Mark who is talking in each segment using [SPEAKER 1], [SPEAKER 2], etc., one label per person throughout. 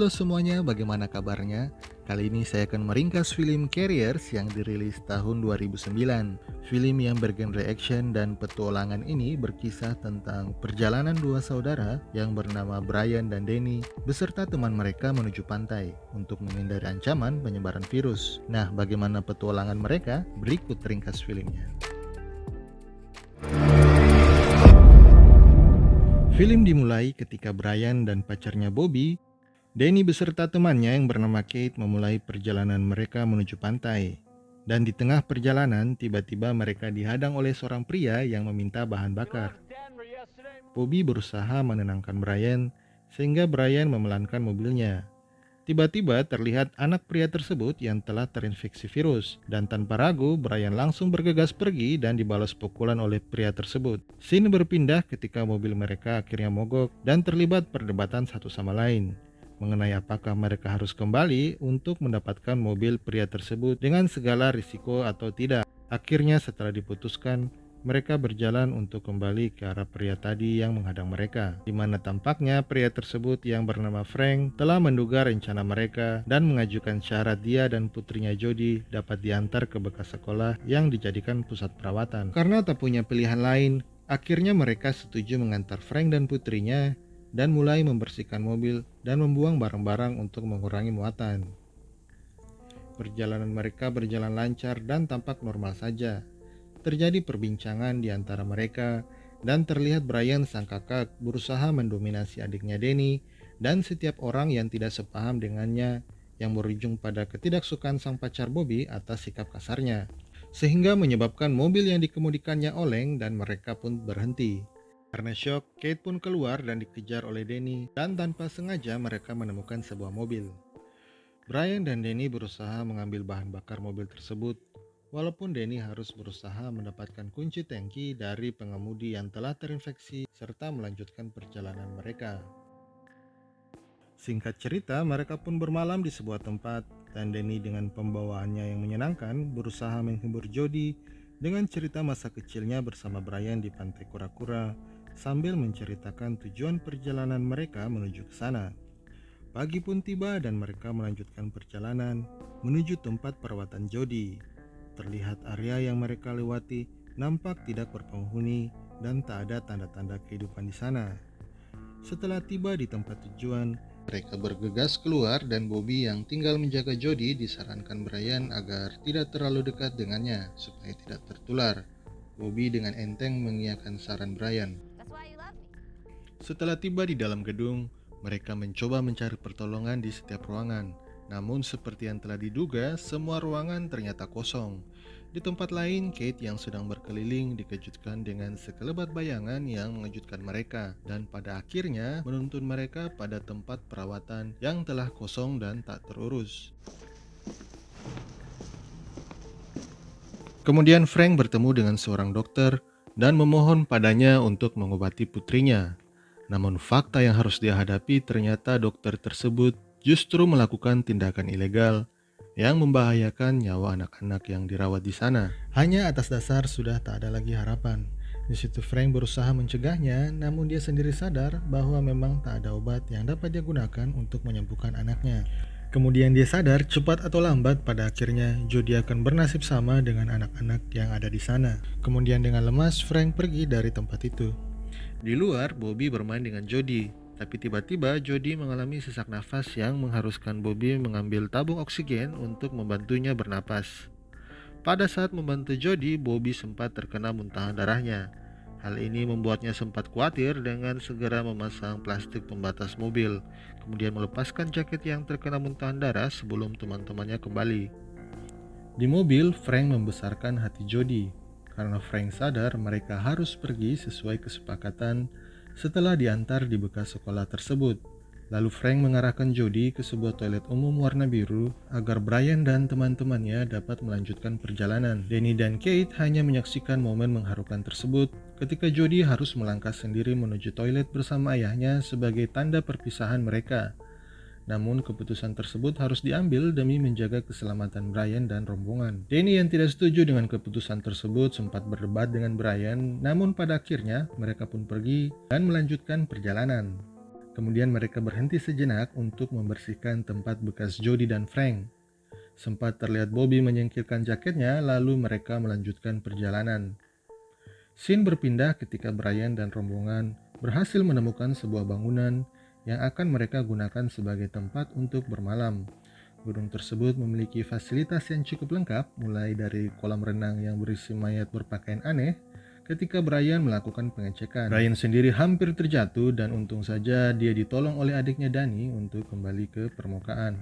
[SPEAKER 1] Halo semuanya, bagaimana kabarnya? Kali ini saya akan meringkas film Carriers yang dirilis tahun 2009. Film yang bergenre action dan petualangan ini berkisah tentang perjalanan dua saudara yang bernama Brian dan Danny beserta teman mereka menuju pantai untuk menghindari ancaman penyebaran virus. Nah, bagaimana petualangan mereka? Berikut ringkas filmnya. Film dimulai ketika Brian dan pacarnya Bobby, Danny beserta temannya yang bernama Kate memulai perjalanan mereka menuju pantai. Dan di tengah perjalanan, tiba-tiba mereka dihadang oleh seorang pria yang meminta bahan bakar. Bobby berusaha menenangkan Brian, sehingga Brian memelankan mobilnya. Tiba-tiba terlihat anak pria tersebut yang telah terinfeksi virus, dan tanpa ragu Brian langsung bergegas pergi dan dibalas pukulan oleh pria tersebut. Scene berpindah ketika mobil mereka akhirnya mogok dan terlibat perdebatan satu sama lain mengenai apakah mereka harus kembali untuk mendapatkan mobil pria tersebut dengan segala risiko atau tidak. Akhirnya setelah diputuskan, mereka berjalan untuk kembali ke arah pria tadi yang menghadang mereka, di mana tampaknya pria tersebut yang bernama Frank telah menduga rencana mereka dan mengajukan syarat dia dan putrinya Jody dapat diantar ke bekas sekolah yang dijadikan pusat perawatan. Karena tak punya pilihan lain, akhirnya mereka setuju mengantar Frank dan putrinya dan mulai membersihkan mobil dan membuang barang-barang untuk mengurangi muatan. Perjalanan mereka berjalan lancar dan tampak normal saja. Terjadi perbincangan di antara mereka, dan terlihat Brian sang kakak berusaha mendominasi adiknya Danny dan setiap orang yang tidak sepaham dengannya, yang berujung pada ketidaksukaan sang pacar Bobby atas sikap kasarnya, sehingga menyebabkan mobil yang dikemudikannya oleng dan mereka pun berhenti. Karena syok, Kate pun keluar dan dikejar oleh Danny, dan tanpa sengaja mereka menemukan sebuah mobil. Brian dan Danny berusaha mengambil bahan bakar mobil tersebut, walaupun Danny harus berusaha mendapatkan kunci tangki dari pengemudi yang telah terinfeksi serta melanjutkan perjalanan mereka. Singkat cerita, mereka pun bermalam di sebuah tempat dan Danny dengan pembawaannya yang menyenangkan berusaha menghibur Jody dengan cerita masa kecilnya bersama Brian di pantai kura-kura sambil menceritakan tujuan perjalanan mereka menuju ke sana. Pagi pun tiba dan mereka melanjutkan perjalanan menuju tempat perawatan Jody. Terlihat area yang mereka lewati nampak tidak berpenghuni dan tak ada tanda-tanda kehidupan di sana. Setelah tiba di tempat tujuan, mereka bergegas keluar dan Bobby yang tinggal menjaga Jody disarankan Brian agar tidak terlalu dekat dengannya supaya tidak tertular. Bobby dengan enteng mengiyakan saran Brian. Setelah tiba di dalam gedung, mereka mencoba mencari pertolongan di setiap ruangan. Namun seperti yang telah diduga, semua ruangan ternyata kosong. Di tempat lain, Kate yang sedang berkeliling dikejutkan dengan sekelebat bayangan yang mengejutkan mereka dan pada akhirnya menuntun mereka pada tempat perawatan yang telah kosong dan tak terurus. Kemudian Frank bertemu dengan seorang dokter dan memohon padanya untuk mengobati putrinya. Namun fakta yang harus dia hadapi ternyata dokter tersebut justru melakukan tindakan ilegal yang membahayakan nyawa anak-anak yang dirawat di sana. Hanya atas dasar sudah tak ada lagi harapan. Di situ Frank berusaha mencegahnya, namun dia sendiri sadar bahwa memang tak ada obat yang dapat dia gunakan untuk menyembuhkan anaknya. Kemudian dia sadar cepat atau lambat pada akhirnya Jody akan bernasib sama dengan anak-anak yang ada di sana. Kemudian dengan lemas Frank pergi dari tempat itu. Di luar, Bobby bermain dengan Jody. Tapi tiba-tiba Jody mengalami sesak nafas yang mengharuskan Bobby mengambil tabung oksigen untuk membantunya bernapas. Pada saat membantu Jody, Bobby sempat terkena muntahan darahnya. Hal ini membuatnya sempat khawatir dengan segera memasang plastik pembatas mobil, kemudian melepaskan jaket yang terkena muntahan darah sebelum teman-temannya kembali. Di mobil, Frank membesarkan hati Jody, karena Frank sadar mereka harus pergi sesuai kesepakatan setelah diantar di bekas sekolah tersebut. Lalu Frank mengarahkan Jody ke sebuah toilet umum warna biru agar Brian dan teman-temannya dapat melanjutkan perjalanan. Danny dan Kate hanya menyaksikan momen mengharukan tersebut ketika Jody harus melangkah sendiri menuju toilet bersama ayahnya sebagai tanda perpisahan mereka. Namun keputusan tersebut harus diambil demi menjaga keselamatan Brian dan rombongan. Danny yang tidak setuju dengan keputusan tersebut sempat berdebat dengan Brian, namun pada akhirnya mereka pun pergi dan melanjutkan perjalanan. Kemudian mereka berhenti sejenak untuk membersihkan tempat bekas Jody dan Frank. Sempat terlihat Bobby menyingkirkan jaketnya, lalu mereka melanjutkan perjalanan. Scene berpindah ketika Brian dan rombongan berhasil menemukan sebuah bangunan yang akan mereka gunakan sebagai tempat untuk bermalam. Gedung tersebut memiliki fasilitas yang cukup lengkap, mulai dari kolam renang yang berisi mayat berpakaian aneh. Ketika Brian melakukan pengecekan, Brian sendiri hampir terjatuh dan untung saja dia ditolong oleh adiknya Danny untuk kembali ke permukaan.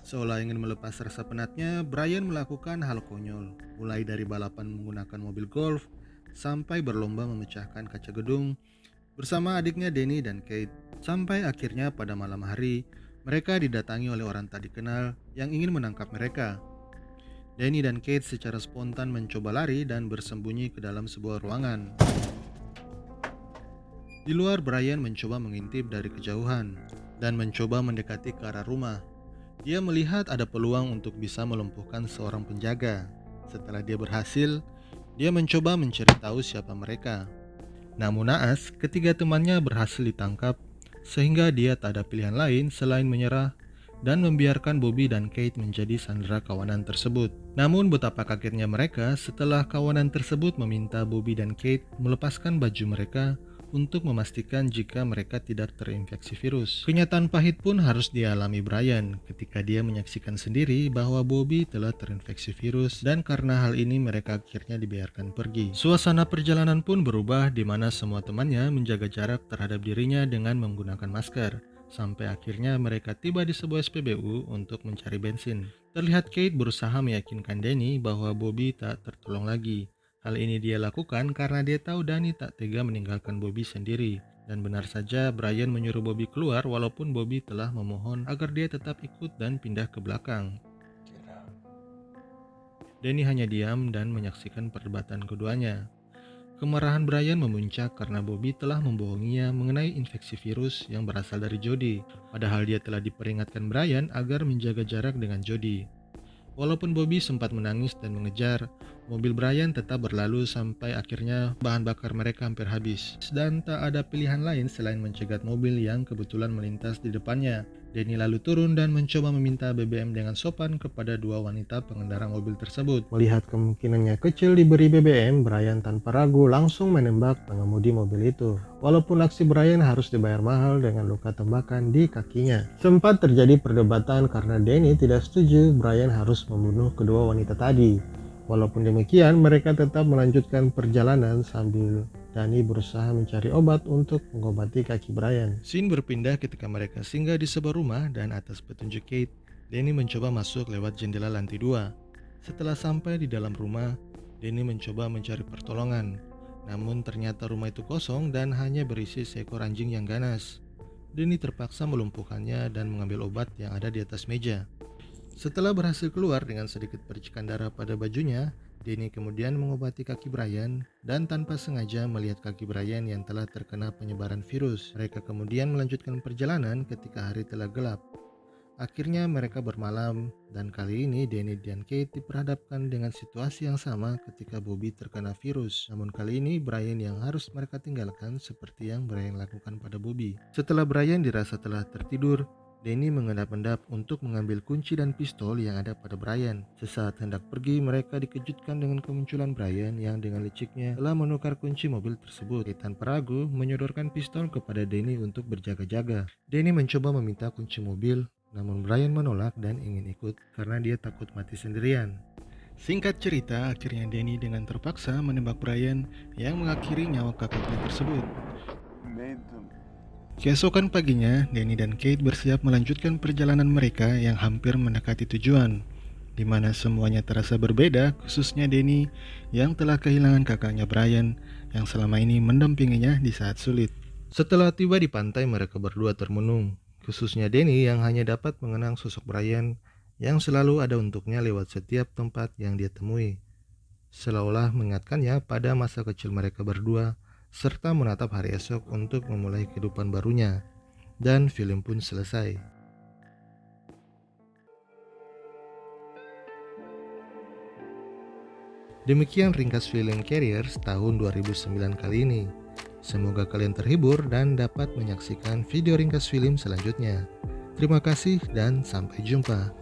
[SPEAKER 1] Seolah ingin melepas rasa penatnya, Brian melakukan hal konyol, mulai dari balapan menggunakan mobil golf sampai berlomba memecahkan kaca gedung bersama adiknya Danny dan Kate. Sampai akhirnya pada malam hari, mereka didatangi oleh orang tak dikenal yang ingin menangkap mereka. Danny dan Kate secara spontan mencoba lari dan bersembunyi ke dalam sebuah ruangan. Di luar, Brian mencoba mengintip dari kejauhan dan mencoba mendekati ke arah rumah. Dia melihat ada peluang untuk bisa melumpuhkan seorang penjaga. Setelah dia berhasil, dia mencoba mencari tahu siapa mereka. Namun naas, ketiga temannya berhasil ditangkap, sehingga dia tak ada pilihan lain selain menyerah dan membiarkan Bobby dan Kate menjadi sandera kawanan tersebut. Namun betapa kagetnya mereka setelah kawanan tersebut meminta Bobby dan Kate melepaskan baju mereka untuk memastikan jika mereka tidak terinfeksi virus. Kenyataan pahit pun harus dialami Brian ketika dia menyaksikan sendiri bahwa Bobby telah terinfeksi virus, dan karena hal ini mereka akhirnya dibiarkan pergi. Suasana perjalanan pun berubah di mana semua temannya menjaga jarak terhadap dirinya dengan menggunakan masker. Sampai akhirnya mereka tiba di sebuah SPBU untuk mencari bensin. Terlihat Kate berusaha meyakinkan Danny bahwa Bobby tak tertolong lagi. Hal ini dia lakukan karena dia tahu Danny tak tega meninggalkan Bobby sendiri. Dan benar saja, Brian menyuruh Bobby keluar walaupun Bobby telah memohon agar dia tetap ikut dan pindah ke belakang. Danny hanya diam dan menyaksikan perdebatan keduanya. Kemarahan Brian memuncak karena Bobby telah membohonginya mengenai infeksi virus yang berasal dari Jody, padahal dia telah diperingatkan Brian agar menjaga jarak dengan Jody. Walaupun Bobby sempat menangis dan mengejar, mobil Brian tetap berlalu sampai akhirnya bahan bakar mereka hampir habis. Dan tak ada pilihan lain selain mencegat mobil yang kebetulan melintas di depannya. Danny lalu turun dan mencoba meminta BBM dengan sopan kepada dua wanita pengendara mobil tersebut. Melihat kemungkinannya kecil diberi BBM, Brian tanpa ragu langsung menembak pengemudi mobil itu. Walaupun aksi Brian harus dibayar mahal dengan luka tembakan di kakinya. Sempat terjadi perdebatan karena Danny tidak setuju Brian harus membunuh kedua wanita tadi. Walaupun demikian, mereka tetap melanjutkan perjalanan sambil Danny berusaha mencari obat untuk mengobati kaki Brian. Scene berpindah ketika mereka singgah di sebuah rumah dan atas petunjuk Kate, Danny mencoba masuk lewat jendela lantai 2. Setelah sampai di dalam rumah, Danny mencoba mencari pertolongan. Namun ternyata rumah itu kosong dan hanya berisi seekor anjing yang ganas. Danny terpaksa melumpuhkannya dan mengambil obat yang ada di atas meja. Setelah berhasil keluar dengan sedikit percikan darah pada bajunya, Danny kemudian mengobati kaki Brian dan tanpa sengaja melihat kaki Brian yang telah terkena penyebaran virus. Mereka kemudian melanjutkan perjalanan ketika hari telah gelap. Akhirnya mereka bermalam, dan kali ini Danny dan Kate diperhadapkan dengan situasi yang sama ketika Bobby terkena virus. Namun kali ini Brian yang harus mereka tinggalkan seperti yang Brian lakukan pada Bobby. Setelah Brian dirasa telah tertidur, Danny mengendap-endap untuk mengambil kunci dan pistol yang ada pada Brian. Sesaat hendak pergi, mereka dikejutkan dengan kemunculan Brian yang dengan liciknya telah menukar kunci mobil tersebut. Kate tanpa ragu menyodorkan pistol kepada Danny untuk berjaga-jaga. Danny mencoba meminta kunci mobil, namun Brian menolak dan ingin ikut karena dia takut mati sendirian. Singkat cerita, akhirnya Danny dengan terpaksa menembak Brian yang mengakhiri nyawa kakaknya tersebut. Keesokan paginya, Danny dan Kate bersiap melanjutkan perjalanan mereka yang hampir mendekati tujuan, di mana semuanya terasa berbeda, khususnya Danny yang telah kehilangan kakaknya Brian yang selama ini mendampinginya di saat sulit. Setelah tiba di pantai, mereka berdua termenung, khususnya Danny yang hanya dapat mengenang sosok Brian yang selalu ada untuknya lewat setiap tempat yang dia temui, seolah mengingatkannya pada masa kecil mereka berdua serta menatap hari esok untuk memulai kehidupan barunya. Dan film pun selesai. Demikian ringkas film Carriers tahun 2009 kali ini. Semoga kalian terhibur dan dapat menyaksikan video ringkas film selanjutnya. Terima kasih dan sampai jumpa.